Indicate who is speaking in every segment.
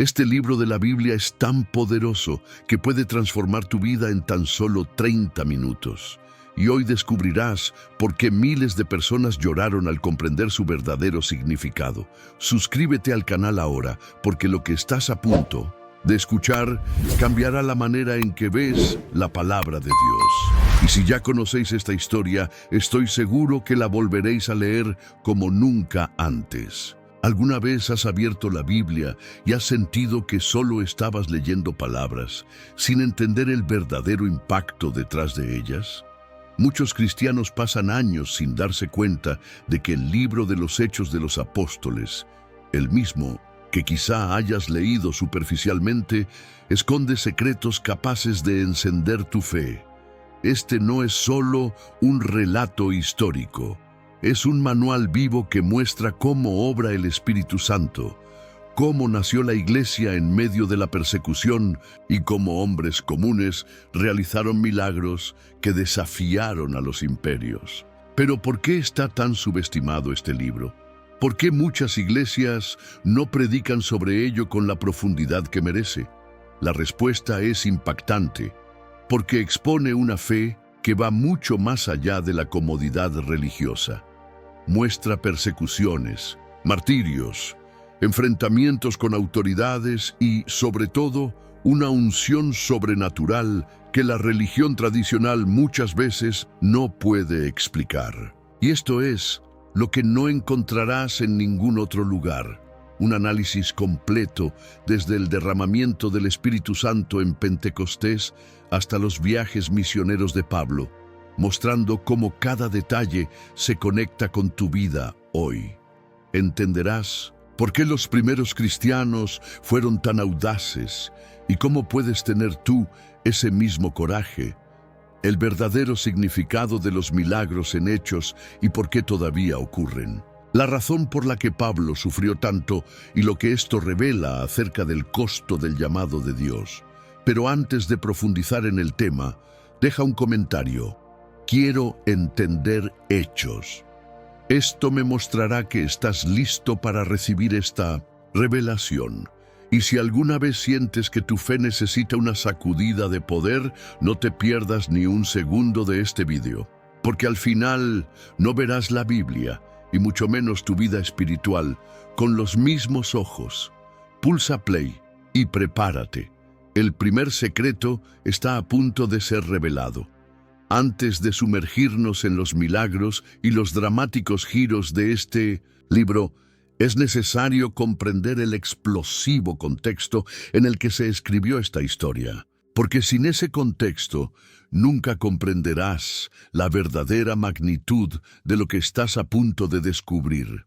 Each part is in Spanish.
Speaker 1: Este libro de la Biblia es tan poderoso que puede transformar tu vida en tan solo 30 minutos. Y hoy descubrirás por qué miles de personas lloraron al comprender su verdadero significado. Suscríbete al canal ahora, porque lo que estás a punto de escuchar cambiará la manera en que ves la palabra de Dios. Y si ya conocéis esta historia, estoy seguro que la volveréis a leer como nunca antes. ¿Alguna vez has abierto la Biblia y has sentido que solo estabas leyendo palabras, sin entender el verdadero impacto detrás de ellas? Muchos cristianos pasan años sin darse cuenta de que el libro de los Hechos de los Apóstoles, el mismo que quizá hayas leído superficialmente, esconde secretos capaces de encender tu fe. Este no es solo un relato histórico, es un manual vivo que muestra cómo obra el Espíritu Santo, cómo nació la iglesia en medio de la persecución y cómo hombres comunes realizaron milagros que desafiaron a los imperios. Pero ¿por qué está tan subestimado este libro? ¿Por qué muchas iglesias no predican sobre ello con la profundidad que merece? La respuesta es impactante, porque expone una fe que va mucho más allá de la comodidad religiosa. Muestra persecuciones, martirios, enfrentamientos con autoridades y, sobre todo, una unción sobrenatural que la religión tradicional muchas veces no puede explicar. Y esto es lo que no encontrarás en ningún otro lugar. Un análisis completo desde el derramamiento del Espíritu Santo en Pentecostés hasta los viajes misioneros de Pablo, mostrando cómo cada detalle se conecta con tu vida hoy. Entenderás por qué los primeros cristianos fueron tan audaces y cómo puedes tener tú ese mismo coraje, el verdadero significado de los milagros en Hechos y por qué todavía ocurren. La razón por la que Pablo sufrió tanto y lo que esto revela acerca del costo del llamado de Dios. Pero antes de profundizar en el tema, deja un comentario. Quiero entender Hechos. Esto me mostrará que estás listo para recibir esta revelación. Y si alguna vez sientes que tu fe necesita una sacudida de poder, no te pierdas ni un segundo de este video, porque al final no verás la Biblia, y mucho menos tu vida espiritual, con los mismos ojos. Pulsa play y prepárate. El primer secreto está a punto de ser revelado. Antes de sumergirnos en los milagros y los dramáticos giros de este libro, es necesario comprender el explosivo contexto en el que se escribió esta historia, porque sin ese contexto nunca comprenderás la verdadera magnitud de lo que estás a punto de descubrir.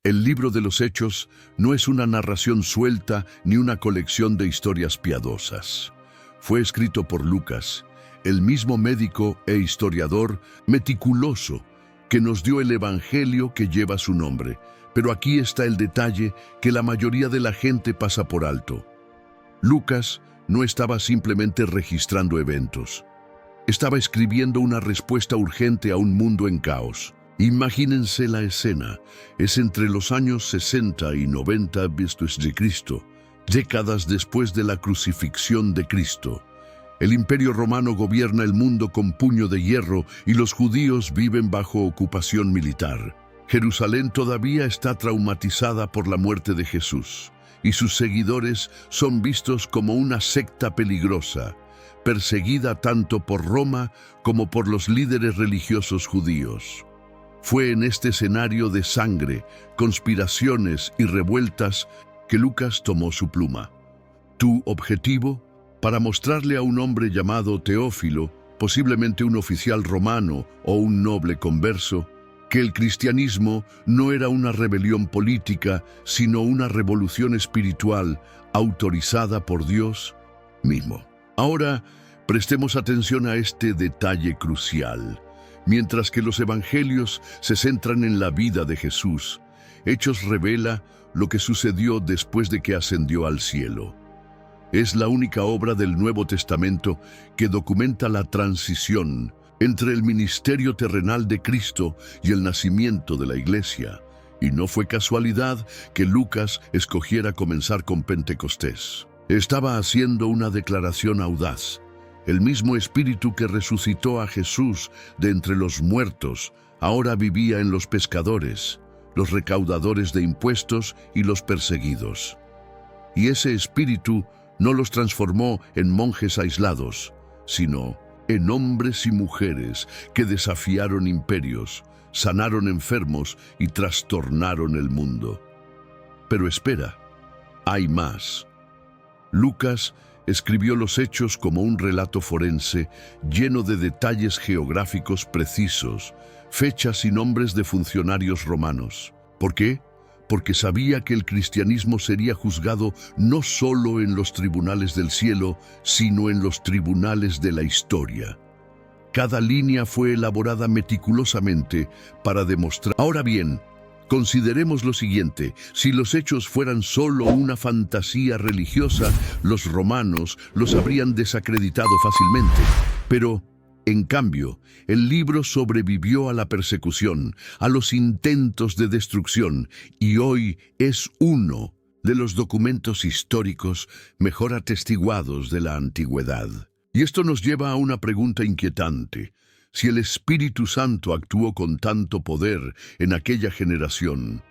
Speaker 1: El libro de los Hechos no es una narración suelta ni una colección de historias piadosas. Fue escrito por Lucas, el mismo médico e historiador meticuloso que nos dio el evangelio que lleva su nombre. Pero aquí está el detalle que la mayoría de la gente pasa por alto. Lucas no estaba simplemente registrando eventos. Estaba escribiendo una respuesta urgente a un mundo en caos. Imagínense la escena. Es entre los años 60 y 90 a.C., décadas después de la crucifixión de Cristo. El Imperio Romano gobierna el mundo con puño de hierro y los judíos viven bajo ocupación militar. Jerusalén todavía está traumatizada por la muerte de Jesús, y sus seguidores son vistos como una secta peligrosa, perseguida tanto por Roma como por los líderes religiosos judíos. Fue en este escenario de sangre, conspiraciones y revueltas que Lucas tomó su pluma. Tu objetivo, para mostrarle a un hombre llamado Teófilo, posiblemente un oficial romano o un noble converso, que el cristianismo no era una rebelión política, sino una revolución espiritual autorizada por Dios mismo. Ahora, prestemos atención a este detalle crucial. Mientras que los evangelios se centran en la vida de Jesús, Hechos revela lo que sucedió después de que ascendió al cielo. Es la única obra del Nuevo Testamento que documenta la transición entre el ministerio terrenal de Cristo y el nacimiento de la Iglesia. Y no fue casualidad que Lucas escogiera comenzar con Pentecostés. Estaba haciendo una declaración audaz. El mismo Espíritu que resucitó a Jesús de entre los muertos ahora vivía en los pescadores, los recaudadores de impuestos y los perseguidos. Y ese Espíritu no los transformó en monjes aislados, sino en hombres y mujeres que desafiaron imperios, sanaron enfermos y trastornaron el mundo. Pero espera, hay más. Lucas escribió los hechos como un relato forense lleno de detalles geográficos precisos, fechas y nombres de funcionarios romanos. ¿Por qué? Porque sabía que el cristianismo sería juzgado no solo en los tribunales del cielo, sino en los tribunales de la historia. Cada línea fue elaborada meticulosamente para demostrar. Ahora bien, consideremos lo siguiente: si los hechos fueran solo una fantasía religiosa, los romanos los habrían desacreditado fácilmente. Pero, en cambio, el libro sobrevivió a la persecución, a los intentos de destrucción, y hoy es uno de los documentos históricos mejor atestiguados de la antigüedad. Y esto nos lleva a una pregunta inquietante. Si el Espíritu Santo actuó con tanto poder en aquella generación,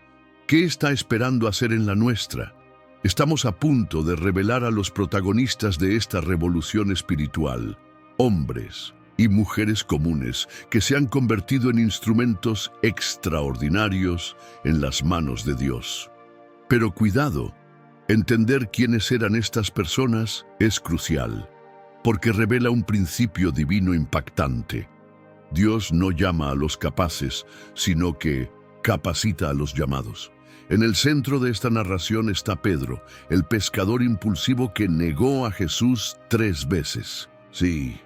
Speaker 1: ¿qué está esperando hacer en la nuestra? Estamos a punto de revelar a los protagonistas de esta revolución espiritual, hombres y mujeres comunes que se han convertido en instrumentos extraordinarios en las manos de Dios. Pero cuidado, entender quiénes eran estas personas es crucial, porque revela un principio divino impactante. Dios no llama a los capaces, sino que capacita a los llamados. En el centro de esta narración está Pedro, el pescador impulsivo que negó a Jesús 3 veces. Sí,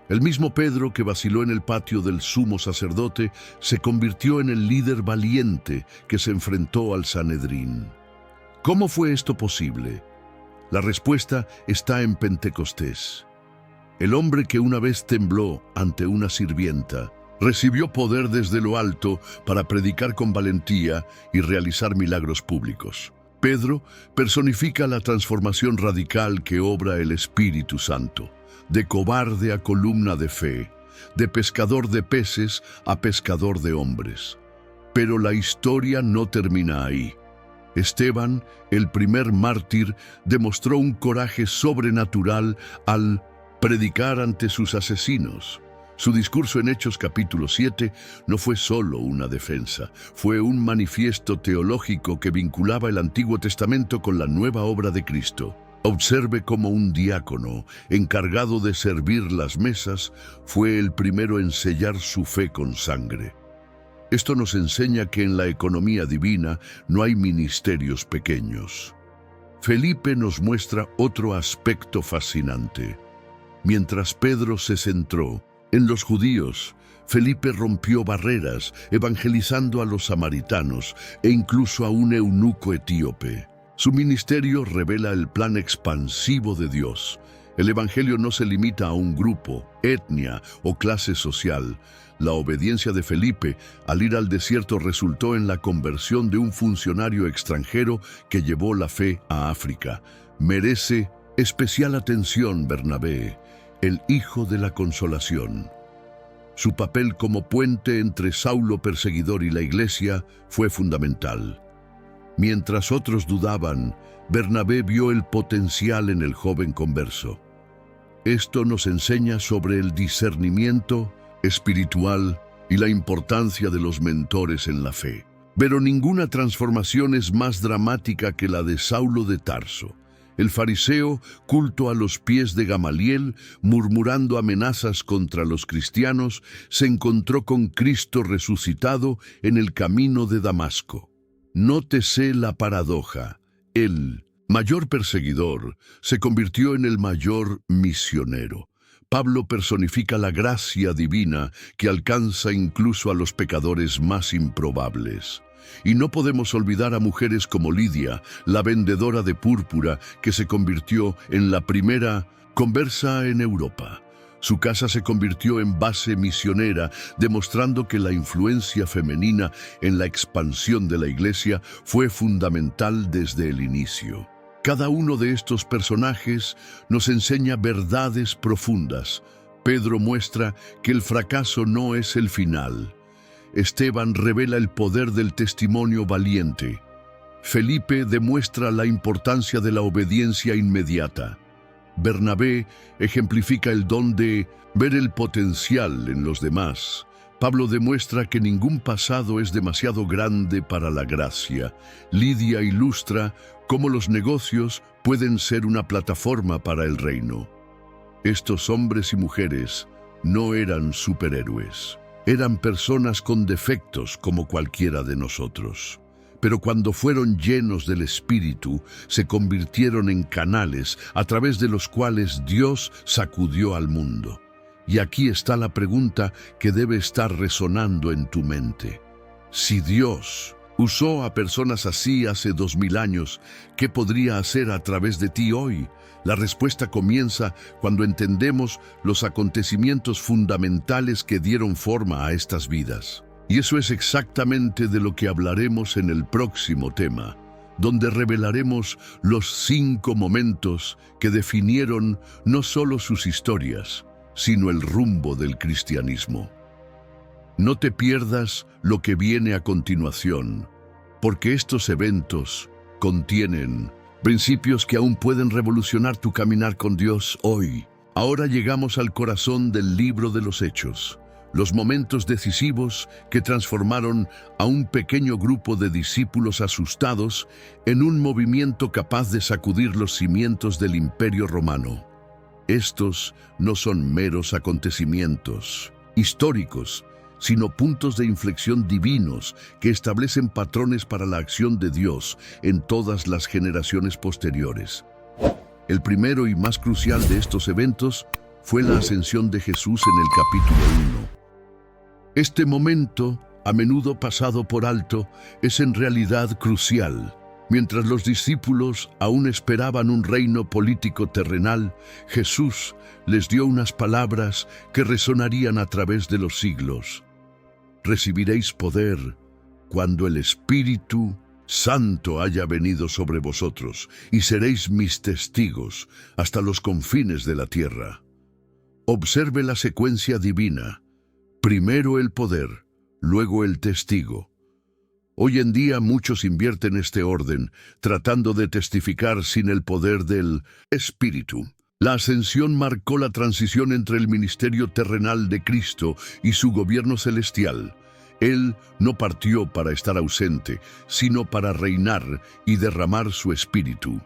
Speaker 1: el mismo Pedro que vaciló en el patio del sumo sacerdote se convirtió en el líder valiente que se enfrentó al Sanedrín. ¿Cómo fue esto posible? La respuesta está en Pentecostés. El hombre que una vez tembló ante una sirvienta recibió poder desde lo alto para predicar con valentía y realizar milagros públicos. Pedro personifica la transformación radical que obra el Espíritu Santo, de cobarde a columna de fe, de pescador de peces a pescador de hombres. Pero la historia no termina ahí. Esteban, el primer mártir, demostró un coraje sobrenatural al predicar ante sus asesinos. Su discurso en Hechos capítulo 7 no fue solo una defensa, fue un manifiesto teológico que vinculaba el Antiguo Testamento con la nueva obra de Cristo. Observe cómo un diácono, encargado de servir las mesas, fue el primero en sellar su fe con sangre. Esto nos enseña que en la economía divina no hay ministerios pequeños. Felipe nos muestra otro aspecto fascinante. Mientras Pedro se centró en los judíos, Felipe rompió barreras, evangelizando a los samaritanos e incluso a un eunuco etíope. Su ministerio revela el plan expansivo de Dios. El evangelio no se limita a un grupo, etnia o clase social. La obediencia de Felipe al ir al desierto resultó en la conversión de un funcionario extranjero que llevó la fe a África. Merece especial atención Bernabé, el hijo de la consolación. Su papel como puente entre Saulo perseguidor y la iglesia fue fundamental. Mientras otros dudaban, Bernabé vio el potencial en el joven converso. Esto nos enseña sobre el discernimiento espiritual y la importancia de los mentores en la fe. Pero ninguna transformación es más dramática que la de Saulo de Tarso. El fariseo, culto a los pies de Gamaliel, murmurando amenazas contra los cristianos, se encontró con Cristo resucitado en el camino de Damasco. Nótese la paradoja. El mayor perseguidor se convirtió en el mayor misionero. Pablo personifica la gracia divina que alcanza incluso a los pecadores más improbables. Y no podemos olvidar a mujeres como Lidia, la vendedora de púrpura, que se convirtió en la primera conversa en Europa. Su casa se convirtió en base misionera, demostrando que la influencia femenina en la expansión de la Iglesia fue fundamental desde el inicio. Cada uno de estos personajes nos enseña verdades profundas. Pedro muestra que el fracaso no es el final. Esteban revela el poder del testimonio valiente. Felipe demuestra la importancia de la obediencia inmediata. Bernabé ejemplifica el don de ver el potencial en los demás. Pablo demuestra que ningún pasado es demasiado grande para la gracia. Lidia ilustra cómo los negocios pueden ser una plataforma para el reino. Estos hombres y mujeres no eran superhéroes. Eran personas con defectos como cualquiera de nosotros. Pero cuando fueron llenos del Espíritu, se convirtieron en canales a través de los cuales Dios sacudió al mundo. Y aquí está la pregunta que debe estar resonando en tu mente. Si Dios usó a personas así hace 2000 años, ¿qué podría hacer a través de ti hoy? La respuesta comienza cuando entendemos los acontecimientos fundamentales que dieron forma a estas vidas. Y eso es exactamente de lo que hablaremos en el próximo tema, donde revelaremos los 5 momentos que definieron no solo sus historias, sino el rumbo del cristianismo. No te pierdas lo que viene a continuación, porque estos eventos contienen principios que aún pueden revolucionar tu caminar con Dios hoy. Ahora llegamos al corazón del libro de los Hechos. Los momentos decisivos que transformaron a un pequeño grupo de discípulos asustados en un movimiento capaz de sacudir los cimientos del Imperio Romano. Estos no son meros acontecimientos históricos, sino puntos de inflexión divinos que establecen patrones para la acción de Dios en todas las generaciones posteriores. El primero y más crucial de estos eventos fue la ascensión de Jesús en el capítulo 1. Este momento, a menudo pasado por alto, es en realidad crucial. Mientras los discípulos aún esperaban un reino político terrenal, Jesús les dio unas palabras que resonarían a través de los siglos. Recibiréis poder cuando el Espíritu Santo haya venido sobre vosotros, y seréis mis testigos hasta los confines de la tierra. Observe la secuencia divina. Primero el poder, luego el testigo. Hoy en día muchos invierten este orden, tratando de testificar sin el poder del Espíritu. La ascensión marcó la transición entre el ministerio terrenal de Cristo y su gobierno celestial. Él no partió para estar ausente, sino para reinar y derramar su Espíritu.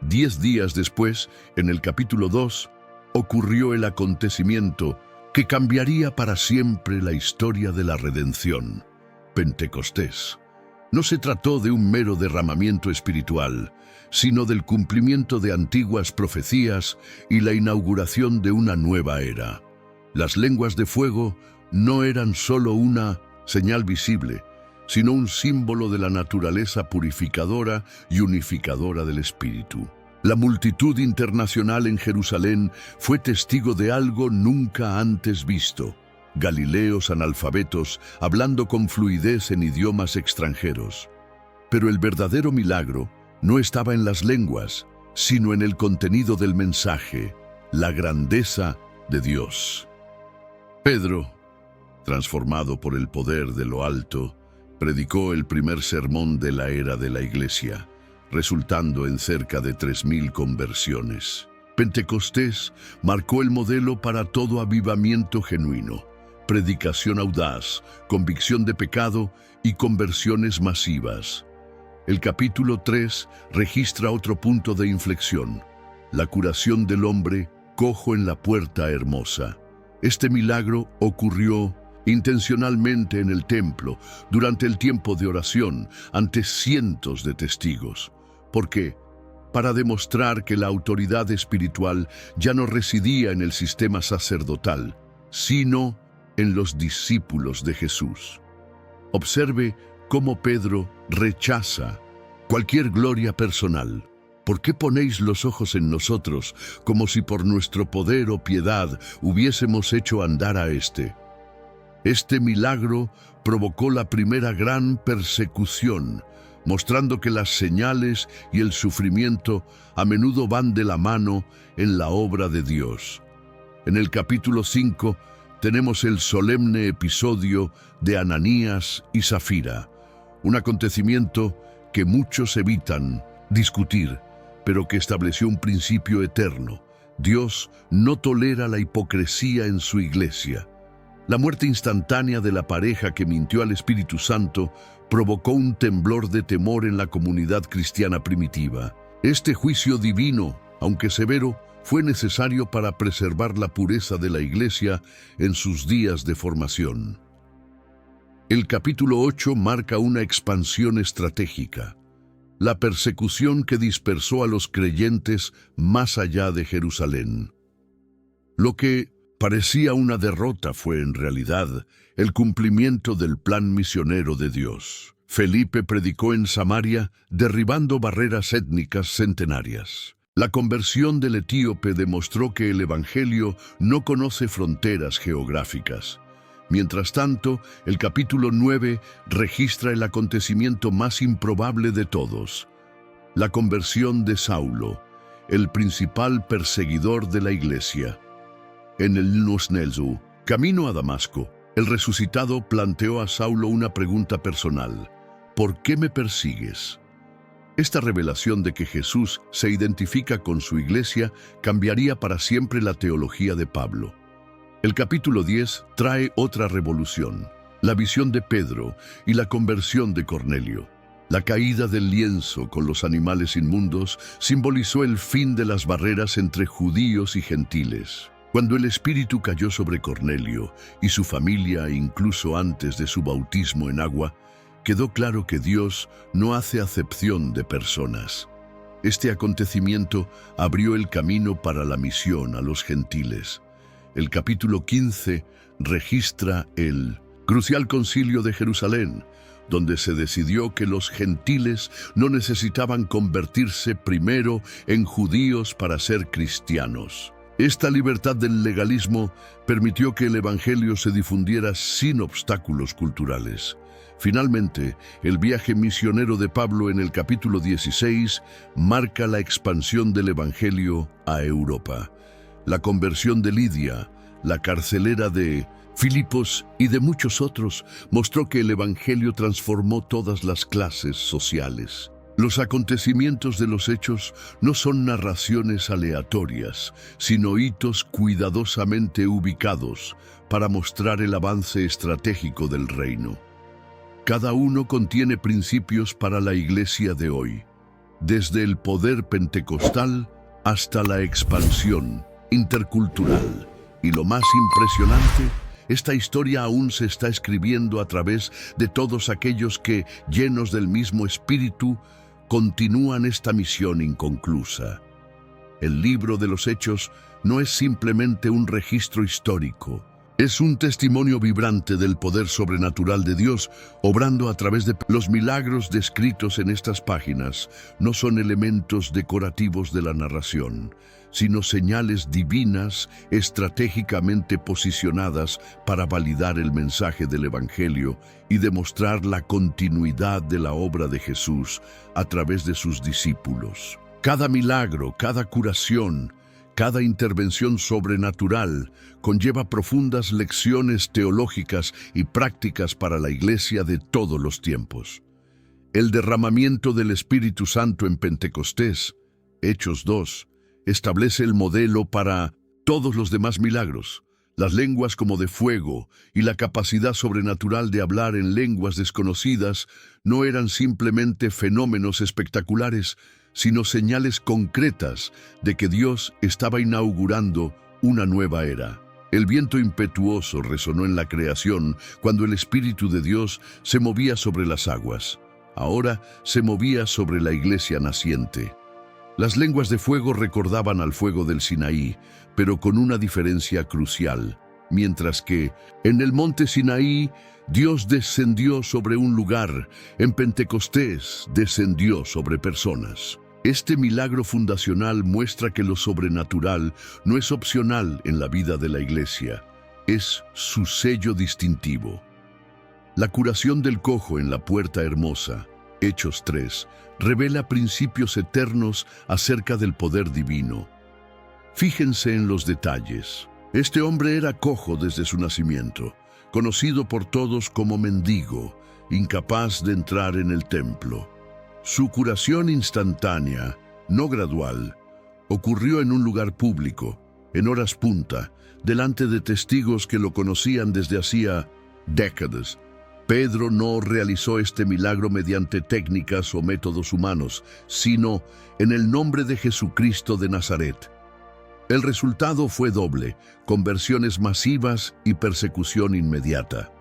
Speaker 1: 10 días después, en el capítulo 2, ocurrió el acontecimiento que cambiaría para siempre la historia de la redención. Pentecostés. No se trató de un mero derramamiento espiritual, sino del cumplimiento de antiguas profecías y la inauguración de una nueva era. Las lenguas de fuego no eran solo una señal visible, sino un símbolo de la naturaleza purificadora y unificadora del Espíritu. La multitud internacional en Jerusalén fue testigo de algo nunca antes visto. Galileos analfabetos hablando con fluidez en idiomas extranjeros. Pero el verdadero milagro no estaba en las lenguas, sino en el contenido del mensaje, la grandeza de Dios. Pedro, transformado por el poder de lo alto, predicó el primer sermón de la era de la Iglesia, resultando en cerca de 3000 conversiones. Pentecostés marcó el modelo para todo avivamiento genuino, predicación audaz, convicción de pecado y conversiones masivas. El capítulo 3 registra otro punto de inflexión, la curación del hombre cojo en la puerta hermosa. Este milagro ocurrió intencionalmente en el templo durante el tiempo de oración ante cientos de testigos. ¿Por qué? Para demostrar que la autoridad espiritual ya no residía en el sistema sacerdotal, sino en los discípulos de Jesús. Observe cómo Pedro rechaza cualquier gloria personal. ¿Por qué ponéis los ojos en nosotros, como si por nuestro poder o piedad hubiésemos hecho andar a éste? Este milagro provocó la primera gran persecución, mostrando que las señales y el sufrimiento a menudo van de la mano en la obra de Dios. En el capítulo 5 tenemos el solemne episodio de Ananías y Zafira, un acontecimiento que muchos evitan discutir, pero que estableció un principio eterno. Dios no tolera la hipocresía en su iglesia. La muerte instantánea de la pareja que mintió al Espíritu Santo provocó un temblor de temor en la comunidad cristiana primitiva. Este juicio divino, aunque severo, fue necesario para preservar la pureza de la iglesia en sus días de formación. El capítulo 8 marca una expansión estratégica. La persecución que dispersó a los creyentes más allá de Jerusalén. Lo que parecía una derrota fue en realidad el cumplimiento del plan misionero de Dios. Felipe predicó en Samaria, derribando barreras étnicas centenarias. La conversión del etíope demostró que el Evangelio no conoce fronteras geográficas. Mientras tanto, el capítulo 9 registra el acontecimiento más improbable de todos: la conversión de Saulo, el principal perseguidor de la iglesia. En el Nusnelzu, camino a Damasco, el resucitado planteó a Saulo una pregunta personal: ¿por qué me persigues? Esta revelación de que Jesús se identifica con su iglesia cambiaría para siempre la teología de Pablo. El capítulo 10 trae otra revolución: la visión de Pedro y la conversión de Cornelio. La caída del lienzo con los animales inmundos simbolizó el fin de las barreras entre judíos y gentiles. Cuando el Espíritu cayó sobre Cornelio y su familia, incluso antes de su bautismo en agua, quedó claro que Dios no hace acepción de personas. Este acontecimiento abrió el camino para la misión a los gentiles. El capítulo 15 registra el crucial concilio de Jerusalén, donde se decidió que los gentiles no necesitaban convertirse primero en judíos para ser cristianos. Esta libertad del legalismo permitió que el Evangelio se difundiera sin obstáculos culturales. Finalmente, el viaje misionero de Pablo en el capítulo 16 marca la expansión del Evangelio a Europa. La conversión de Lidia, la carcelera de Filipos y de muchos otros, mostró que el Evangelio transformó todas las clases sociales. Los acontecimientos de los hechos no son narraciones aleatorias, sino hitos cuidadosamente ubicados para mostrar el avance estratégico del reino. Cada uno contiene principios para la iglesia de hoy, desde el poder pentecostal hasta la expansión intercultural. Y lo más impresionante, esta historia aún se está escribiendo a través de todos aquellos que, llenos del mismo espíritu, continúan esta misión inconclusa. El libro de los Hechos no es simplemente un registro histórico. Es un testimonio vibrante del poder sobrenatural de Dios, obrando a través de los milagros descritos en estas páginas. No son elementos decorativos de la narración, sino señales divinas estratégicamente posicionadas para validar el mensaje del Evangelio y demostrar la continuidad de la obra de Jesús a través de sus discípulos. Cada milagro, cada curación, cada intervención sobrenatural conlleva profundas lecciones teológicas y prácticas para la iglesia de todos los tiempos. El derramamiento del Espíritu Santo en Pentecostés, Hechos 2, establece el modelo para todos los demás milagros. Las lenguas como de fuego y la capacidad sobrenatural de hablar en lenguas desconocidas no eran simplemente fenómenos espectaculares, sino señales concretas de que Dios estaba inaugurando una nueva era. El viento impetuoso resonó en la creación cuando el Espíritu de Dios se movía sobre las aguas. Ahora se movía sobre la iglesia naciente. Las lenguas de fuego recordaban al fuego del Sinaí, pero con una diferencia crucial. Mientras que en el monte Sinaí Dios descendió sobre un lugar, en Pentecostés descendió sobre personas. Este milagro fundacional muestra que lo sobrenatural no es opcional en la vida de la Iglesia, es su sello distintivo. La curación del cojo en la Puerta Hermosa, Hechos 3, revela principios eternos acerca del poder divino. Fíjense en los detalles. Este hombre era cojo desde su nacimiento, conocido por todos como mendigo, incapaz de entrar en el templo. Su curación instantánea, no gradual, ocurrió en un lugar público, en horas punta, delante de testigos que lo conocían desde hacía décadas. Pedro no realizó este milagro mediante técnicas o métodos humanos, sino en el nombre de Jesucristo de Nazaret. El resultado fue doble: conversiones masivas y persecución inmediata.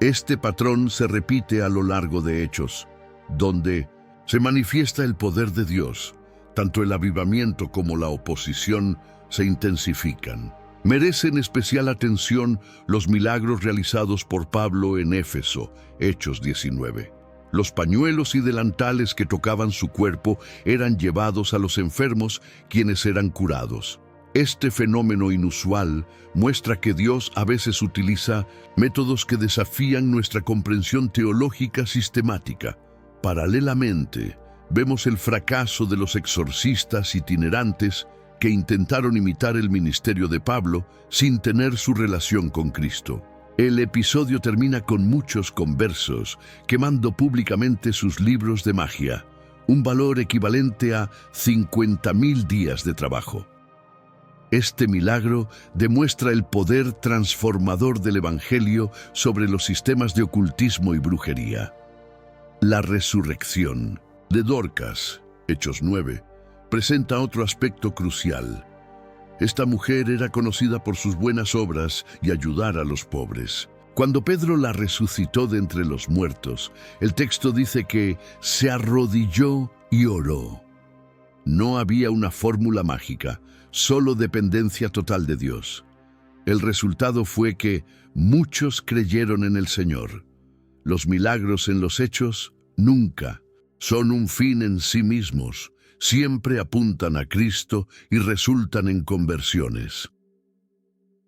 Speaker 1: Este patrón se repite a lo largo de Hechos, donde se manifiesta el poder de Dios. Tanto el avivamiento como la oposición se intensifican. Merecen especial atención los milagros realizados por Pablo en Éfeso, Hechos 19. Los pañuelos y delantales que tocaban su cuerpo eran llevados a los enfermos, quienes eran curados. Este fenómeno inusual muestra que Dios a veces utiliza métodos que desafían nuestra comprensión teológica sistemática. Paralelamente, vemos el fracaso de los exorcistas itinerantes que intentaron imitar el ministerio de Pablo sin tener su relación con Cristo. El episodio termina con muchos conversos quemando públicamente sus libros de magia, un valor equivalente a 50.000 días de trabajo. Este milagro demuestra el poder transformador del Evangelio sobre los sistemas de ocultismo y brujería. La resurrección de Dorcas, Hechos 9, presenta otro aspecto crucial. Esta mujer era conocida por sus buenas obras y ayudar a los pobres. Cuando Pedro la resucitó de entre los muertos, el texto dice que se arrodilló y oró. No había una fórmula mágica, solo dependencia total de Dios. El resultado fue que muchos creyeron en el Señor. Los milagros en los Hechos nunca son un fin en sí mismos, siempre apuntan a Cristo y resultan en conversiones.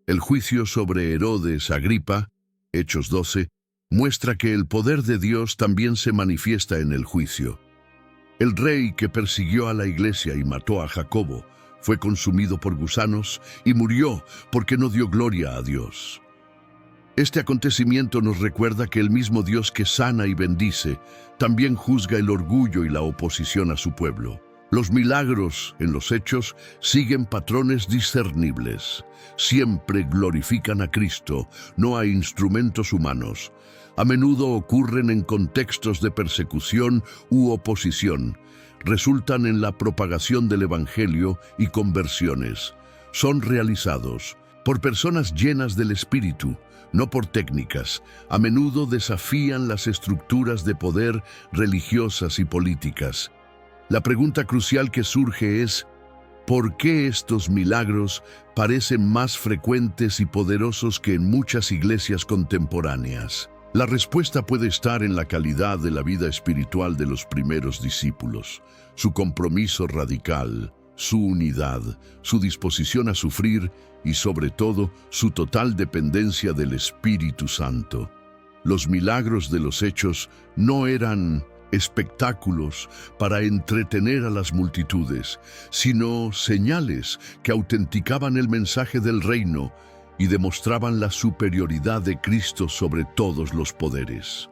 Speaker 1: El juicio sobre Herodes Agripa, Hechos 12, muestra que el poder de Dios también se manifiesta en el juicio. El rey que persiguió a la iglesia y mató a Jacobo fue consumido por gusanos y murió porque no dio gloria a Dios. Este acontecimiento nos recuerda que el mismo Dios que sana y bendice también juzga el orgullo y la oposición a su pueblo. Los milagros en los Hechos siguen patrones discernibles. Siempre glorifican a Cristo, no a instrumentos humanos. A menudo ocurren en contextos de persecución u oposición. Resultan en la propagación del Evangelio y conversiones. Son realizados por personas llenas del Espíritu, no por técnicas. A menudo desafían las estructuras de poder religiosas y políticas. La pregunta crucial que surge es: ¿por qué estos milagros parecen más frecuentes y poderosos que en muchas iglesias contemporáneas? La respuesta puede estar en la calidad de la vida espiritual de los primeros discípulos, su compromiso radical, su unidad, su disposición a sufrir y, sobre todo, su total dependencia del Espíritu Santo. Los milagros de los Hechos no eran espectáculos para entretener a las multitudes, sino señales que autenticaban el mensaje del reino y demostraban la superioridad de Cristo sobre todos los poderes.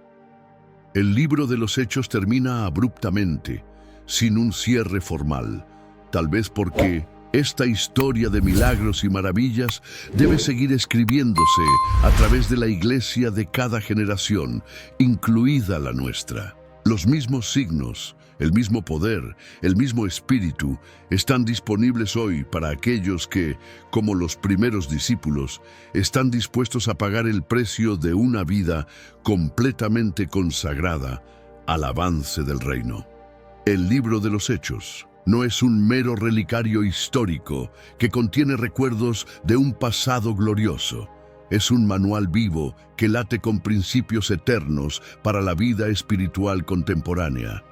Speaker 1: El libro de los Hechos termina abruptamente, sin un cierre formal, tal vez porque esta historia de milagros y maravillas debe seguir escribiéndose a través de la iglesia de cada generación, incluida la nuestra. Los mismos signos, el mismo poder, el mismo espíritu están disponibles hoy para aquellos que, como los primeros discípulos, están dispuestos a pagar el precio de una vida completamente consagrada al avance del reino. El libro de los Hechos no es un mero relicario histórico que contiene recuerdos de un pasado glorioso. Es un manual vivo que late con principios eternos para la vida espiritual contemporánea.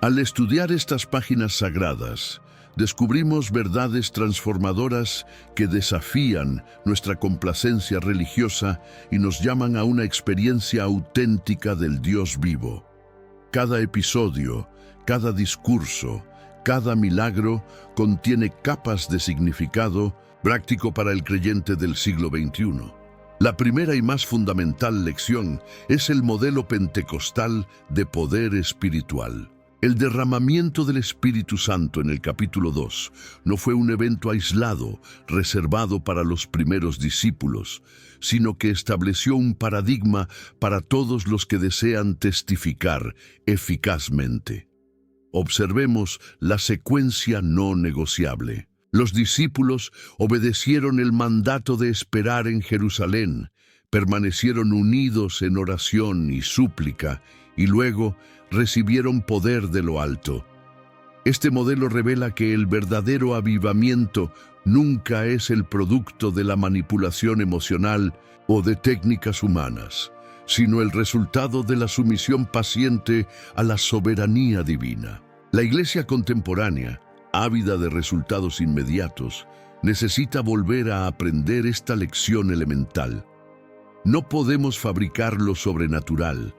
Speaker 1: Al estudiar estas páginas sagradas, descubrimos verdades transformadoras que desafían nuestra complacencia religiosa y nos llaman a una experiencia auténtica del Dios vivo. Cada episodio, cada discurso, cada milagro contiene capas de significado práctico para el creyente del siglo XXI. La primera y más fundamental lección es el modelo pentecostal de poder espiritual. El derramamiento del Espíritu Santo en el capítulo 2 no fue un evento aislado, reservado para los primeros discípulos, sino que estableció un paradigma para todos los que desean testificar eficazmente. Observemos la secuencia no negociable. Los discípulos obedecieron el mandato de esperar en Jerusalén, permanecieron unidos en oración y súplica, y luego recibieron poder de lo alto. Este modelo revela que el verdadero avivamiento nunca es el producto de la manipulación emocional o de técnicas humanas, sino el resultado de la sumisión paciente a la soberanía divina. La Iglesia contemporánea, ávida de resultados inmediatos, necesita volver a aprender esta lección elemental. No podemos fabricar lo sobrenatural,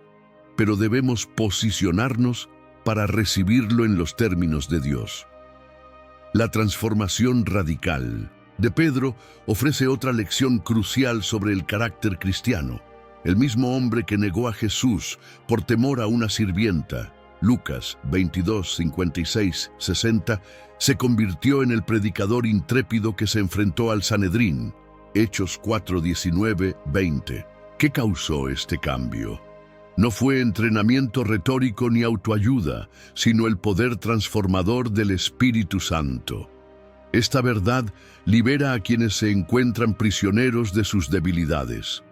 Speaker 1: pero debemos posicionarnos para recibirlo en los términos de Dios. La transformación radical de Pedro ofrece otra lección crucial sobre el carácter cristiano. El mismo hombre que negó a Jesús por temor a una sirvienta, Lucas 22, 56, 60, se convirtió en el predicador intrépido que se enfrentó al Sanedrín, Hechos 4, 19, 20. ¿Qué causó este cambio? No fue entrenamiento retórico ni autoayuda, sino el poder transformador del Espíritu Santo. Esta verdad libera a quienes se encuentran prisioneros de sus debilidades.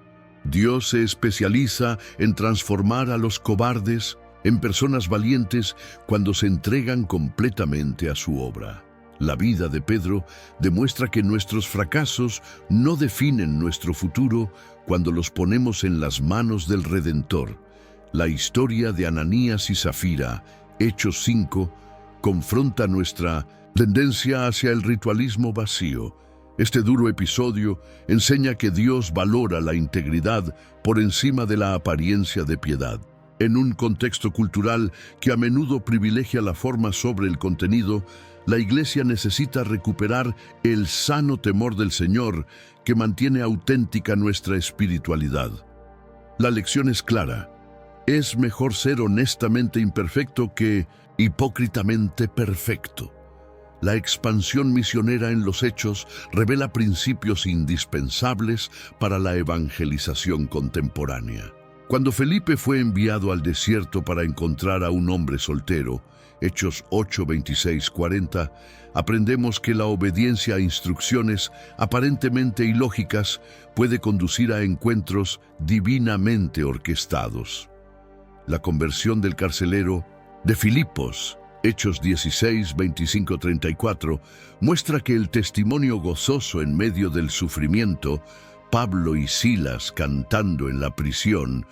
Speaker 1: Dios se especializa en transformar a los cobardes en personas valientes cuando se entregan completamente a su obra. La vida de Pedro demuestra que nuestros fracasos no definen nuestro futuro cuando los ponemos en las manos del Redentor. La historia de Ananías y Zafira, Hechos 5, confronta nuestra tendencia hacia el ritualismo vacío. Este duro episodio enseña que Dios valora la integridad por encima de la apariencia de piedad. En un contexto cultural que a menudo privilegia la forma sobre el contenido, la Iglesia necesita recuperar el sano temor del Señor que mantiene auténtica nuestra espiritualidad. La lección es clara. Es mejor ser honestamente imperfecto que hipócritamente perfecto. La expansión misionera en los Hechos revela principios indispensables para la evangelización contemporánea. Cuando Felipe fue enviado al desierto para encontrar a un hombre soltero, Hechos 8, 26, 40, aprendemos que la obediencia a instrucciones aparentemente ilógicas puede conducir a encuentros divinamente orquestados. La conversión del carcelero de Filipos, Hechos 16, 25, 34, muestra que el testimonio gozoso en medio del sufrimiento, Pablo y Silas cantando en la prisión,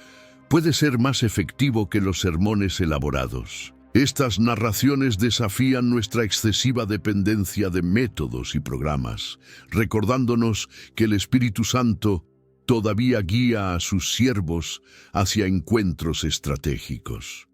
Speaker 1: puede ser más efectivo que los sermones elaborados. Estas narraciones desafían nuestra excesiva dependencia de métodos y programas, recordándonos que el Espíritu Santo todavía guía a sus siervos hacia encuentros estratégicos.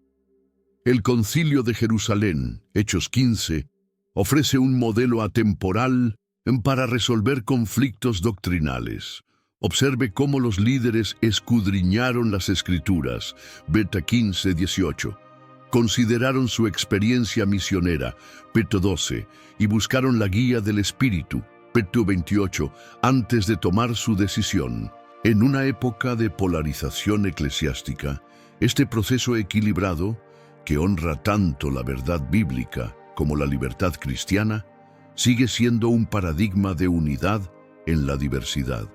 Speaker 1: El Concilio de Jerusalén, Hechos 15, ofrece un modelo atemporal para resolver conflictos doctrinales. Observe cómo los líderes escudriñaron las Escrituras, Beta 15, 18. Consideraron su experiencia misionera, Peto 12, y buscaron la guía del Espíritu, Peto 28, antes de tomar su decisión. En una época de polarización eclesiástica, este proceso equilibrado, que honra tanto la verdad bíblica como la libertad cristiana, sigue siendo un paradigma de unidad en la diversidad.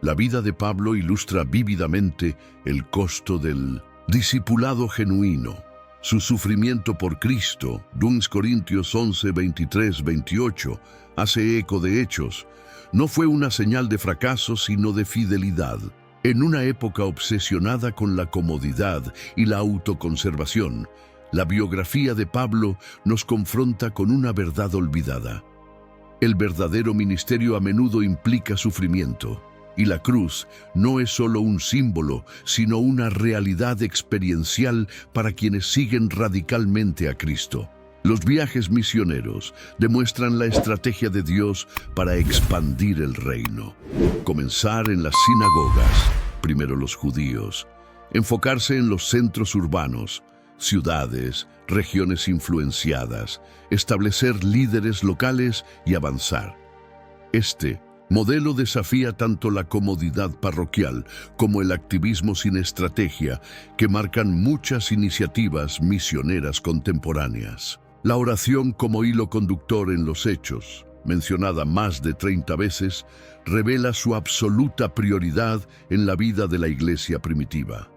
Speaker 1: La vida de Pablo ilustra vívidamente el costo del discipulado genuino. Su sufrimiento por Cristo, 2 Corintios 11, 23, 28, hace eco de Hechos. No fue una señal de fracaso, sino de fidelidad. En una época obsesionada con la comodidad y la autoconservación, La biografía de Pablo nos confronta con una verdad olvidada. El verdadero ministerio a menudo implica sufrimiento, y la cruz no es solo un símbolo, sino una realidad experiencial para quienes siguen radicalmente a Cristo. Los viajes misioneros demuestran la estrategia de Dios para expandir el reino. Comenzar en las sinagogas, primero los judíos, enfocarse en los centros urbanos, ciudades, regiones influenciadas, establecer líderes locales y avanzar. Este modelo desafía tanto la comodidad parroquial como el activismo sin estrategia que marcan muchas iniciativas misioneras contemporáneas. La oración como hilo conductor en los Hechos, mencionada más de 30 veces, revela su absoluta prioridad en la vida de la iglesia primitiva.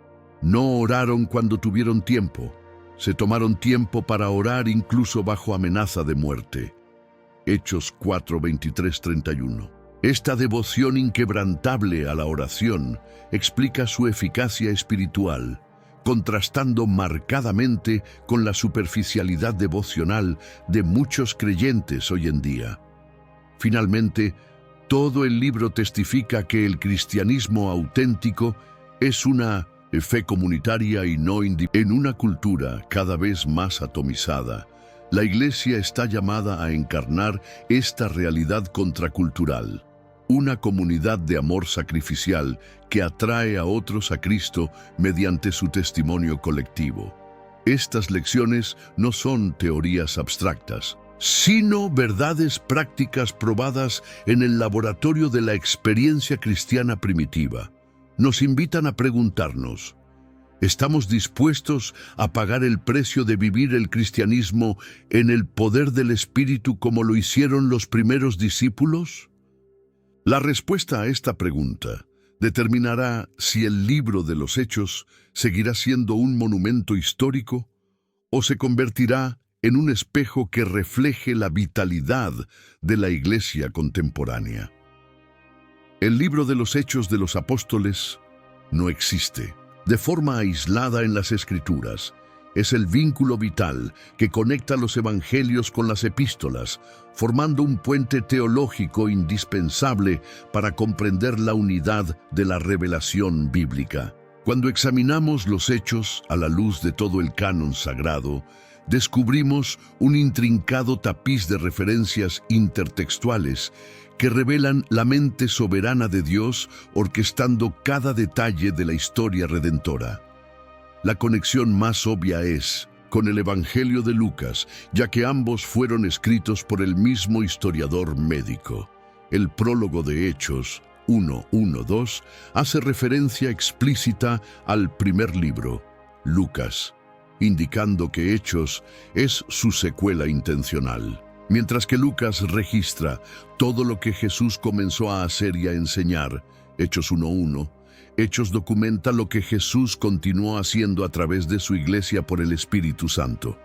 Speaker 1: No oraron cuando tuvieron tiempo, se tomaron tiempo para orar incluso bajo amenaza de muerte. Hechos 4, 23, 31. Esta devoción inquebrantable a la oración explica su eficacia espiritual, contrastando marcadamente con la superficialidad devocional de muchos creyentes hoy en día. Finalmente, todo el libro testifica que el cristianismo auténtico es una fe comunitaria y no individual. En una cultura cada vez más atomizada, la Iglesia está llamada a encarnar esta realidad contracultural. Una comunidad de amor sacrificial que atrae a otros a Cristo mediante su testimonio colectivo. Estas lecciones no son teorías abstractas, sino verdades prácticas probadas en el laboratorio de la experiencia cristiana primitiva. Nos invitan a preguntarnos, ¿estamos dispuestos a pagar el precio de vivir el cristianismo en el poder del Espíritu como lo hicieron los primeros discípulos? La respuesta a esta pregunta determinará si el libro de los Hechos seguirá siendo un monumento histórico o se convertirá en un espejo que refleje la vitalidad de la Iglesia contemporánea. El libro de los Hechos de los Apóstoles no existe de forma aislada en las Escrituras. Es el vínculo vital que conecta los evangelios con las epístolas, formando un puente teológico indispensable para comprender la unidad de la revelación bíblica. Cuando examinamos los Hechos a la luz de todo el canon sagrado, descubrimos un intrincado tapiz de referencias intertextuales que revelan la mente soberana de Dios orquestando cada detalle de la historia redentora. La conexión más obvia es con el Evangelio de Lucas, ya que ambos fueron escritos por el mismo historiador médico. El prólogo de Hechos 1:1-2 hace referencia explícita al primer libro, Lucas, indicando que Hechos es su secuela intencional. Mientras que Lucas registra todo lo que Jesús comenzó a hacer y a enseñar, Hechos 1:1, Hechos documenta lo que Jesús continuó haciendo a través de su iglesia por el Espíritu Santo.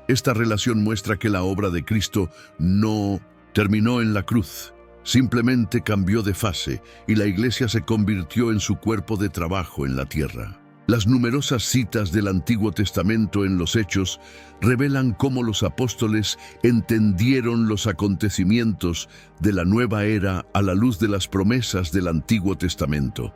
Speaker 1: Esta relación muestra que la obra de Cristo no terminó en la cruz, simplemente cambió de fase y la iglesia se convirtió en su cuerpo de trabajo en la tierra. Las numerosas citas del Antiguo Testamento en los Hechos revelan cómo los apóstoles entendieron los acontecimientos de la nueva era a la luz de las promesas del Antiguo Testamento.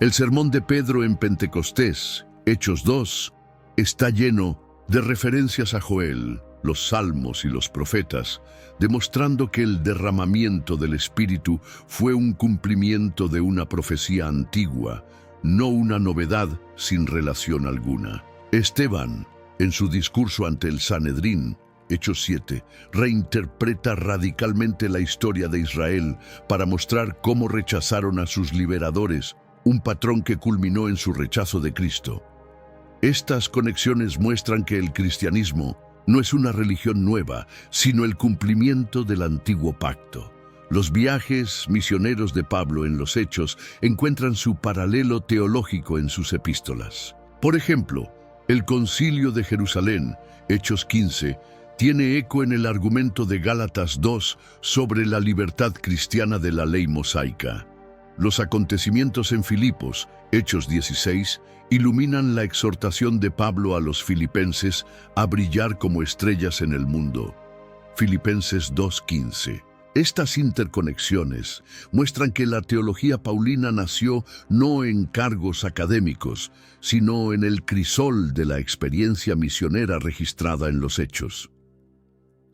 Speaker 1: El sermón de Pedro en Pentecostés, Hechos 2, está lleno de referencias a Joel, los Salmos y los profetas, demostrando que el derramamiento del Espíritu fue un cumplimiento de una profecía antigua, no una novedad sin relación alguna. Esteban, en su discurso ante el Sanedrín, Hechos 7, reinterpreta radicalmente la historia de Israel para mostrar cómo rechazaron a sus liberadores, un patrón que culminó en su rechazo de Cristo. Estas conexiones muestran que el cristianismo no es una religión nueva, sino el cumplimiento del antiguo pacto. Los viajes misioneros de Pablo en los Hechos encuentran su paralelo teológico en sus epístolas. Por ejemplo, el Concilio de Jerusalén, Hechos 15, tiene eco en el argumento de Gálatas 2 sobre la libertad cristiana de la ley mosaica. Los acontecimientos en Filipos, Hechos 16, iluminan la exhortación de Pablo a los filipenses a brillar como estrellas en el mundo. Filipenses 2:15. Estas interconexiones muestran que la teología paulina nació no en cargos académicos, sino en el crisol de la experiencia misionera registrada en los Hechos.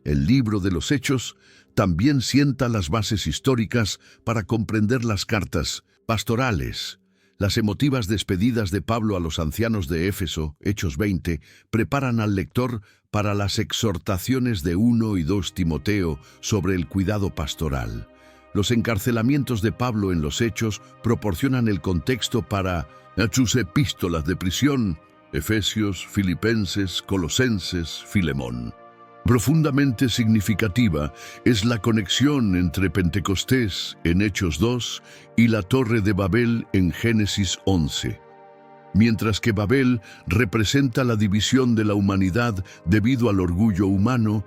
Speaker 1: El libro de los Hechos también sienta las bases históricas para comprender las cartas pastorales. Las emotivas despedidas de Pablo a los ancianos de Éfeso, Hechos 20, preparan al lector para las exhortaciones de 1 y 2 Timoteo sobre el cuidado pastoral. Los encarcelamientos de Pablo en los Hechos proporcionan el contexto para sus epístolas de prisión, Efesios, Filipenses, Colosenses, Filemón. Profundamente significativa es la conexión entre Pentecostés en Hechos 2 y la Torre de Babel en Génesis 11. Mientras que Babel representa la división de la humanidad debido al orgullo humano,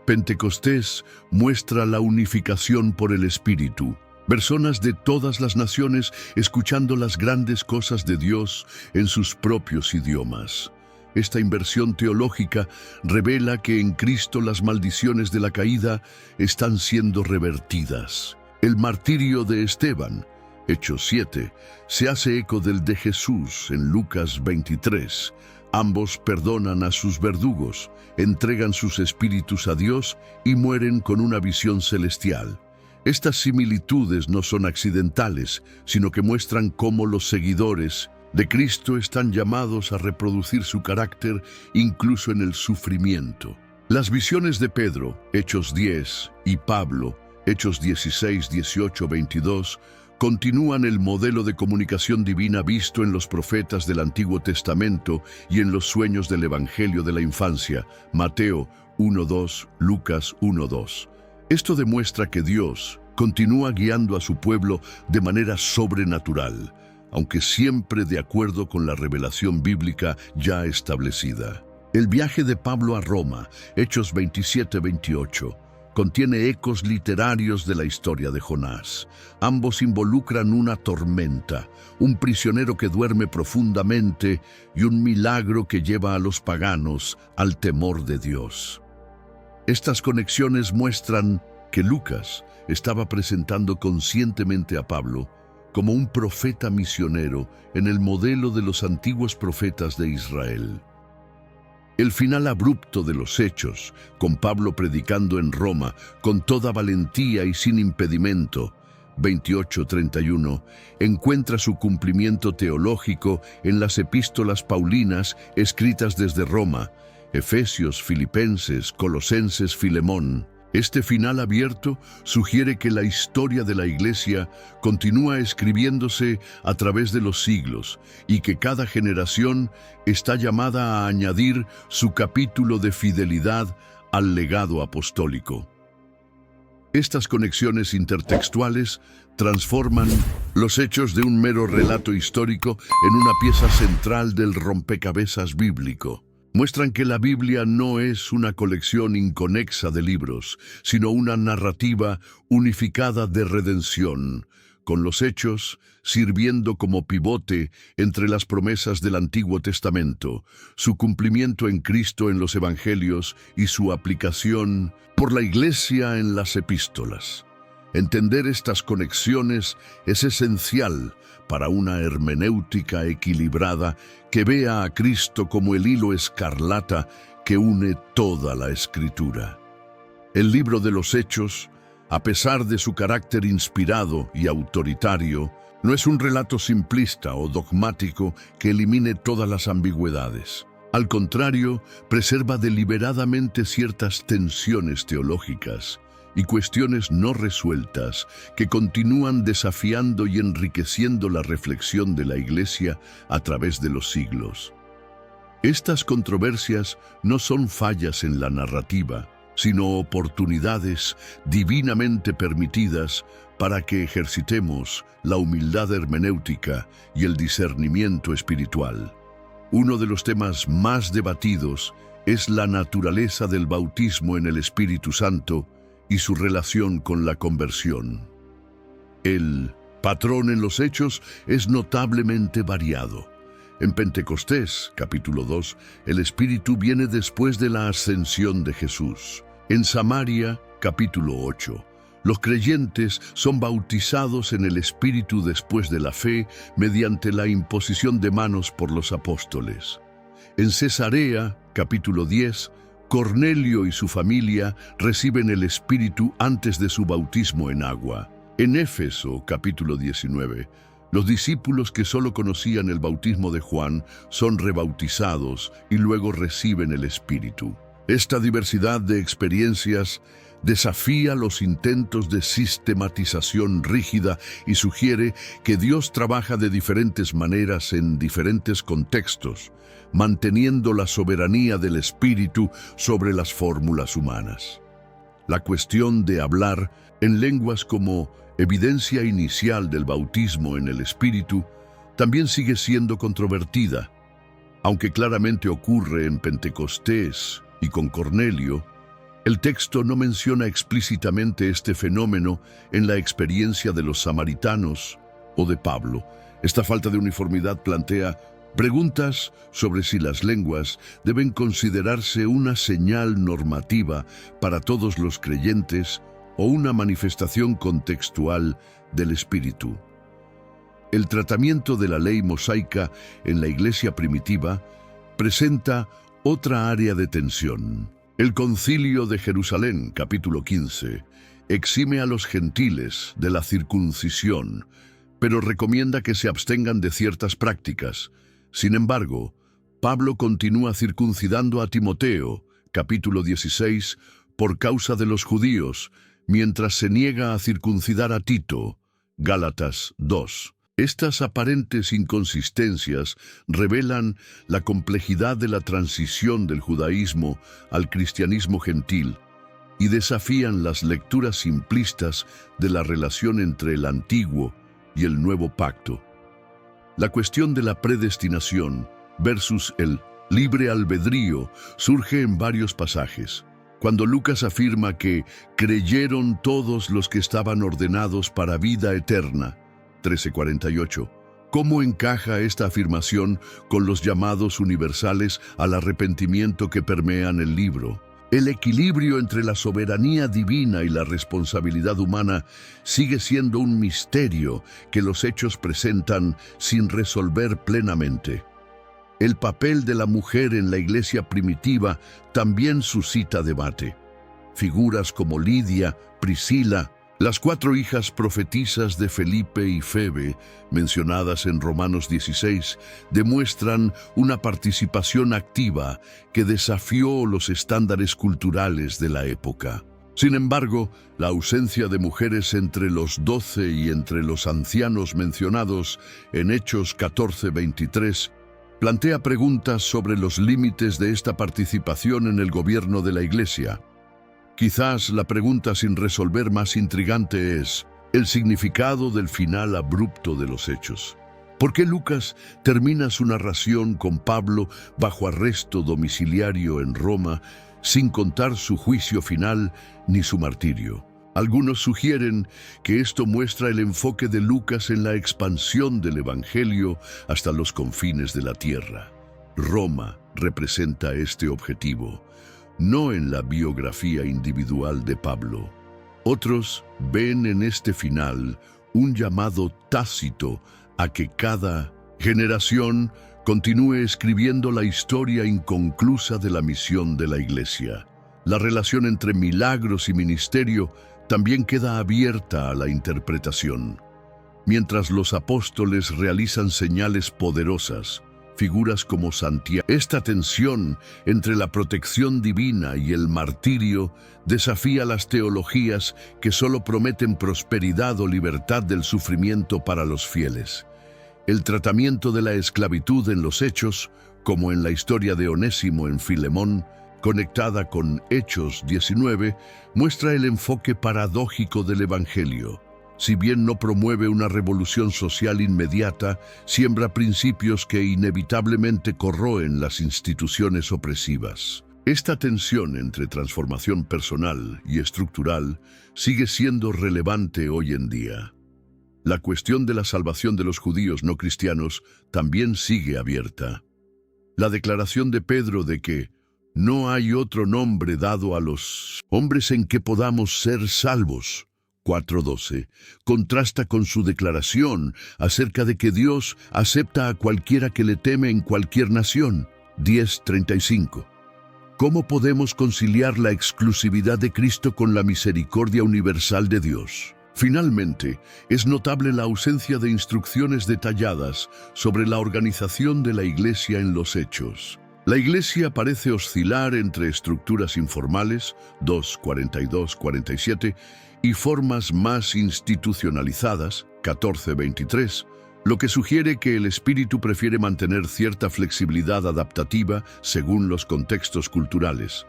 Speaker 1: Pentecostés muestra la unificación por el Espíritu. Personas de todas las naciones escuchando las grandes cosas de Dios en sus propios idiomas. Esta inversión teológica revela que en Cristo las maldiciones de la caída están siendo revertidas. El martirio de Esteban, Hechos 7, se hace eco del de Jesús en Lucas 23. Ambos perdonan a sus verdugos, entregan sus espíritus a Dios y mueren con una visión celestial. Estas similitudes no son accidentales, sino que muestran cómo los seguidores de Cristo están llamados a reproducir su carácter incluso en el sufrimiento. Las visiones de Pedro, Hechos 10, y Pablo, Hechos 16, 18, 22, continúan el modelo de comunicación divina visto en los profetas del Antiguo Testamento y en los sueños del Evangelio de la infancia, Mateo 1:2, Lucas 1:2. Esto demuestra que Dios continúa guiando a su pueblo de manera sobrenatural, aunque siempre de acuerdo con la revelación bíblica ya establecida. El viaje de Pablo a Roma, Hechos 27-28, contiene ecos literarios de la historia de Jonás. Ambos involucran una tormenta, un prisionero que duerme profundamente y un milagro que lleva a los paganos al temor de Dios. Estas conexiones muestran que Lucas estaba presentando conscientemente a Pablo como un profeta misionero en el modelo de los antiguos profetas de Israel. El final abrupto de los Hechos, con Pablo predicando en Roma con toda valentía y sin impedimento, 28:31, encuentra su cumplimiento teológico en las epístolas paulinas escritas desde Roma, Efesios, Filipenses, Colosenses, Filemón. Este final abierto sugiere que la historia de la Iglesia continúa escribiéndose a través de los siglos y que cada generación está llamada a añadir su capítulo de fidelidad al legado apostólico. Estas conexiones intertextuales transforman los hechos de un mero relato histórico en una pieza central del rompecabezas bíblico. Muestran que la Biblia no es una colección inconexa de libros, sino una narrativa unificada de redención, con los hechos sirviendo como pivote entre las promesas del Antiguo Testamento, su cumplimiento en Cristo en los Evangelios y su aplicación por la Iglesia en las epístolas. Entender estas conexiones es esencial para una hermenéutica equilibrada que vea a Cristo como el hilo escarlata que une toda la Escritura. El libro de los Hechos, a pesar de su carácter inspirado y autoritario, no es un relato simplista o dogmático que elimine todas las ambigüedades. Al contrario, preserva deliberadamente ciertas tensiones teológicas y cuestiones no resueltas que continúan desafiando y enriqueciendo la reflexión de la Iglesia a través de los siglos. Estas controversias no son fallas en la narrativa, sino oportunidades divinamente permitidas para que ejercitemos la humildad hermenéutica y el discernimiento espiritual. Uno de los temas más debatidos es la naturaleza del bautismo en el Espíritu Santo y su relación con la conversión. El patrón en los hechos es notablemente variado. En Pentecostés, capítulo 2, el Espíritu viene después de la ascensión de Jesús. En Samaria, capítulo 8, los creyentes son bautizados en el Espíritu después de la fe mediante la imposición de manos por los apóstoles. En Cesarea, capítulo 10, Cornelio y su familia reciben el Espíritu antes de su bautismo en agua. En Éfeso, capítulo 19, los discípulos que solo conocían el bautismo de Juan son rebautizados y luego reciben el Espíritu. Esta diversidad de experiencias desafía los intentos de sistematización rígida y sugiere que Dios trabaja de diferentes maneras en diferentes contextos, manteniendo la soberanía del Espíritu sobre las fórmulas humanas. La cuestión de hablar en lenguas como evidencia inicial del bautismo en el Espíritu también sigue siendo controvertida. Aunque claramente ocurre en Pentecostés y con Cornelio, el texto no menciona explícitamente este fenómeno en la experiencia de los samaritanos o de Pablo. Esta falta de uniformidad plantea preguntas sobre si las lenguas deben considerarse una señal normativa para todos los creyentes o una manifestación contextual del Espíritu. El tratamiento de la ley mosaica en la iglesia primitiva presenta otra área de tensión. El Concilio de Jerusalén, capítulo 15, exime a los gentiles de la circuncisión, pero recomienda que se abstengan de ciertas prácticas. Sin embargo, Pablo continúa circuncidando a Timoteo, capítulo 16, por causa de los judíos, mientras se niega a circuncidar a Tito, Gálatas 2. Estas aparentes inconsistencias revelan la complejidad de la transición del judaísmo al cristianismo gentil y desafían las lecturas simplistas de la relación entre el antiguo y el nuevo pacto. La cuestión de la predestinación versus el libre albedrío surge en varios pasajes. Cuando Lucas afirma que creyeron todos los que estaban ordenados para vida eterna, 13:48. ¿Cómo encaja esta afirmación con los llamados universales al arrepentimiento que permean el libro? El equilibrio entre la soberanía divina y la responsabilidad humana sigue siendo un misterio que los hechos presentan sin resolver plenamente. El papel de la mujer en la iglesia primitiva también suscita debate. Figuras como Lidia, Priscila, las 4 hijas profetisas de Felipe y Febe, mencionadas en Romanos 16, demuestran una participación activa que desafió los estándares culturales de la época. Sin embargo, la ausencia de mujeres entre los 12 y entre los ancianos mencionados en Hechos 14:23 plantea preguntas sobre los límites de esta participación en el gobierno de la Iglesia. Quizás la pregunta sin resolver más intrigante es el significado del final abrupto de los hechos. ¿Por qué Lucas termina su narración con Pablo bajo arresto domiciliario en Roma, sin contar su juicio final ni su martirio? Algunos sugieren que esto muestra el enfoque de Lucas en la expansión del Evangelio hasta los confines de la tierra. Roma representa este objetivo, no en la biografía individual de Pablo. Otros ven en este final un llamado tácito a que cada generación continúe escribiendo la historia inconclusa de la misión de la Iglesia. La relación entre milagros y ministerio también queda abierta a la interpretación. Mientras los apóstoles realizan señales poderosas, figuras como Santiago, esta tensión entre la protección divina y el martirio desafía las teologías que solo prometen prosperidad o libertad del sufrimiento para los fieles. El tratamiento de la esclavitud en los Hechos, como en la historia de Onésimo en Filemón, conectada con Hechos 19, muestra el enfoque paradójico del Evangelio. Si bien no promueve una revolución social inmediata, siembra principios que inevitablemente corroen las instituciones opresivas. Esta tensión entre transformación personal y estructural sigue siendo relevante hoy en día. La cuestión de la salvación de los judíos no cristianos también sigue abierta. La declaración de Pedro de que no hay otro nombre dado a los hombres en que podamos ser salvos, 4:12, contrasta con su declaración acerca de que Dios acepta a cualquiera que le teme en cualquier nación, 10:35. ¿Cómo podemos conciliar la exclusividad de Cristo con la misericordia universal de Dios? Finalmente, es notable la ausencia de instrucciones detalladas sobre la organización de la Iglesia en los Hechos. La Iglesia parece oscilar entre estructuras informales, 2:42-47, y formas más institucionalizadas, 14:23, lo que sugiere que el Espíritu prefiere mantener cierta flexibilidad adaptativa según los contextos culturales.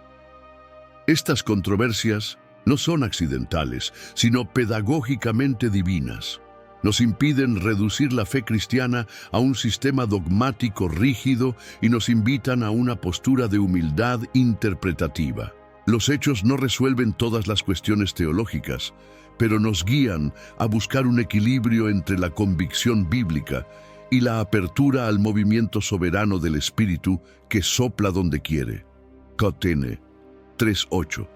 Speaker 1: Estas controversias no son accidentales, sino pedagógicamente divinas. Nos impiden reducir la fe cristiana a un sistema dogmático rígido y nos invitan a una postura de humildad interpretativa. Los hechos no resuelven todas las cuestiones teológicas, pero nos guían a buscar un equilibrio entre la convicción bíblica y la apertura al movimiento soberano del Espíritu que sopla donde quiere. Cotene 3:8.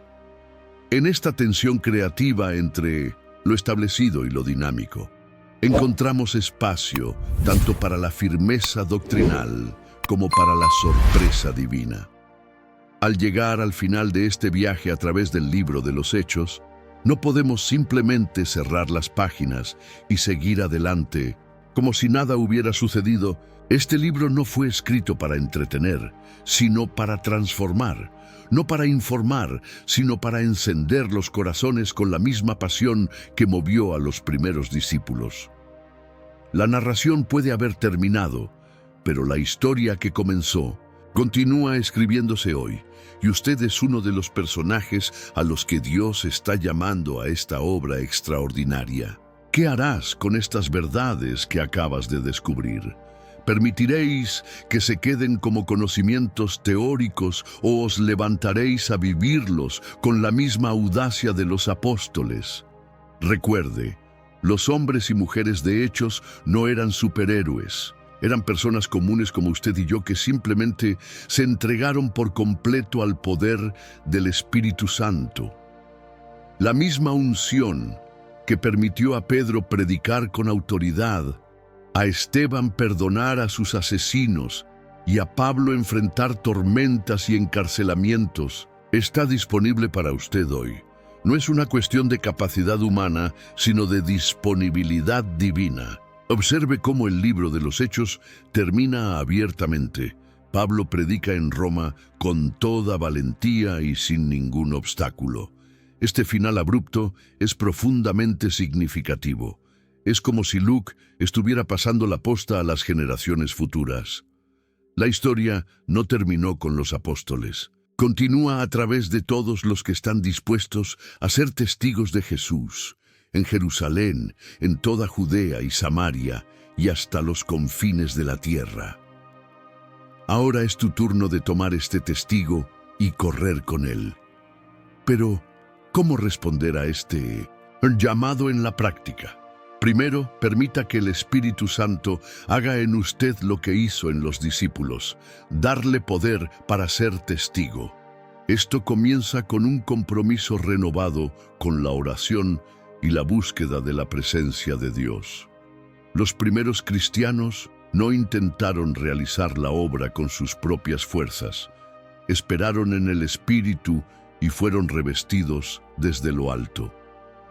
Speaker 1: En esta tensión creativa entre lo establecido y lo dinámico, encontramos espacio tanto para la firmeza doctrinal como para la sorpresa divina. Al llegar al final de este viaje a través del libro de los Hechos, no podemos simplemente cerrar las páginas y seguir adelante como si nada hubiera sucedido. Este libro no fue escrito para entretener, sino para transformar. No para informar, sino para encender los corazones con la misma pasión que movió a los primeros discípulos. La narración puede haber terminado, pero la historia que comenzó continúa escribiéndose hoy, y usted es uno de los personajes a los que Dios está llamando a esta obra extraordinaria. ¿Qué harás con estas verdades que acabas de descubrir? ¿Permitiréis que se queden como conocimientos teóricos o os levantaréis a vivirlos con la misma audacia de los apóstoles? Recuerde, los hombres y mujeres de Hechos no eran superhéroes. Eran personas comunes como usted y yo que simplemente se entregaron por completo al poder del Espíritu Santo. La misma unción que permitió a Pedro predicar con autoridad, a Esteban perdonar a sus asesinos y a Pablo enfrentar tormentas y encarcelamientos, está disponible para usted hoy. No es una cuestión de capacidad humana, sino de disponibilidad divina. Observe cómo el libro de los Hechos termina abiertamente. Pablo predica en Roma con toda valentía y sin ningún obstáculo. Este final abrupto es profundamente significativo. Es como si Luke estuviera pasando la posta a las generaciones futuras. La historia no terminó con los apóstoles. Continúa a través de todos los que están dispuestos a ser testigos de Jesús, en Jerusalén, en toda Judea y Samaria, y hasta los confines de la tierra. Ahora es tu turno de tomar este testigo y correr con él. Pero, ¿cómo responder a este llamado en la práctica? Primero, permita que el Espíritu Santo haga en usted lo que hizo en los discípulos, darle poder para ser testigo. Esto comienza con un compromiso renovado con la oración y la búsqueda de la presencia de Dios. Los primeros cristianos no intentaron realizar la obra con sus propias fuerzas. Esperaron en el Espíritu y fueron revestidos desde lo alto.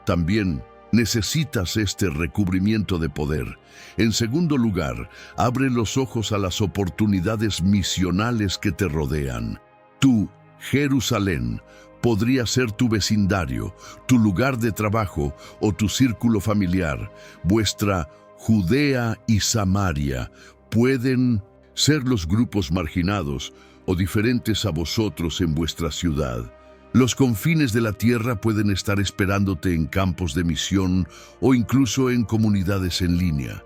Speaker 1: También necesitas este recubrimiento de poder. En segundo lugar, abre los ojos a las oportunidades misionales que te rodean. Tú, Jerusalén, podría ser tu vecindario, tu lugar de trabajo o tu círculo familiar. Vuestra Judea y Samaria pueden ser los grupos marginados o diferentes a vosotros en vuestra ciudad. Los confines de la tierra pueden estar esperándote en campos de misión o incluso en comunidades en línea.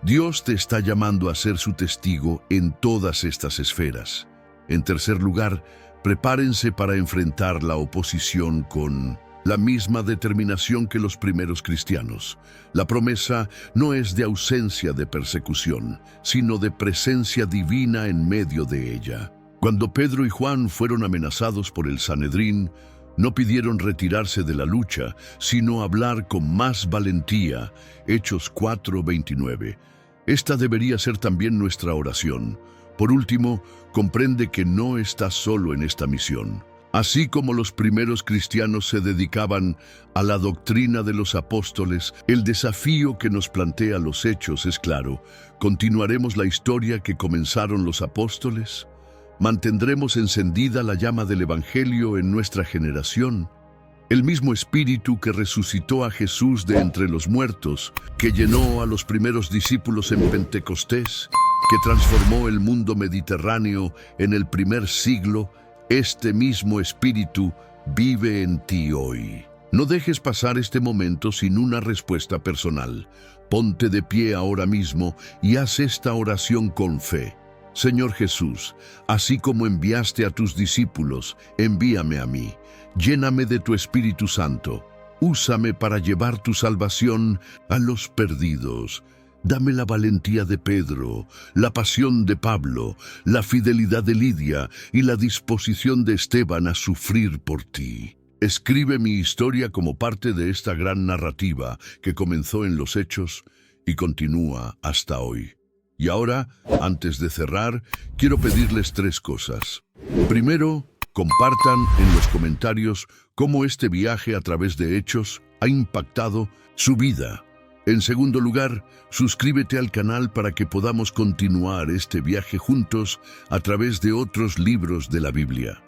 Speaker 1: Dios te está llamando a ser su testigo en todas estas esferas. En tercer lugar, prepárense para enfrentar la oposición con la misma determinación que los primeros cristianos. La promesa no es de ausencia de persecución, sino de presencia divina en medio de ella. Cuando Pedro y Juan fueron amenazados por el Sanedrín, no pidieron retirarse de la lucha, sino hablar con más valentía. Hechos 4:29. Esta debería ser también nuestra oración. Por último, comprende que no estás solo en esta misión. Así como los primeros cristianos se dedicaban a la doctrina de los apóstoles, el desafío que nos plantea los Hechos es claro. ¿Continuaremos la historia que comenzaron los apóstoles? ¿Mantendremos encendida la llama del Evangelio en nuestra generación? El mismo Espíritu que resucitó a Jesús de entre los muertos, que llenó a los primeros discípulos en Pentecostés, que transformó el mundo mediterráneo en el primer siglo, este mismo Espíritu vive en ti hoy. No dejes pasar este momento sin una respuesta personal. Ponte de pie ahora mismo y haz esta oración con fe. Señor Jesús, así como enviaste a tus discípulos, envíame a mí. Lléname de tu Espíritu Santo. Úsame para llevar tu salvación a los perdidos. Dame la valentía de Pedro, la pasión de Pablo, la fidelidad de Lidia y la disposición de Esteban a sufrir por ti. Escribe mi historia como parte de esta gran narrativa que comenzó en los Hechos y continúa hasta hoy. Y ahora, antes de cerrar, quiero pedirles 3 cosas. Primero, compartan en los comentarios cómo este viaje a través de Hechos ha impactado su vida. En segundo lugar, suscríbete al canal para que podamos continuar este viaje juntos a través de otros libros de la Biblia.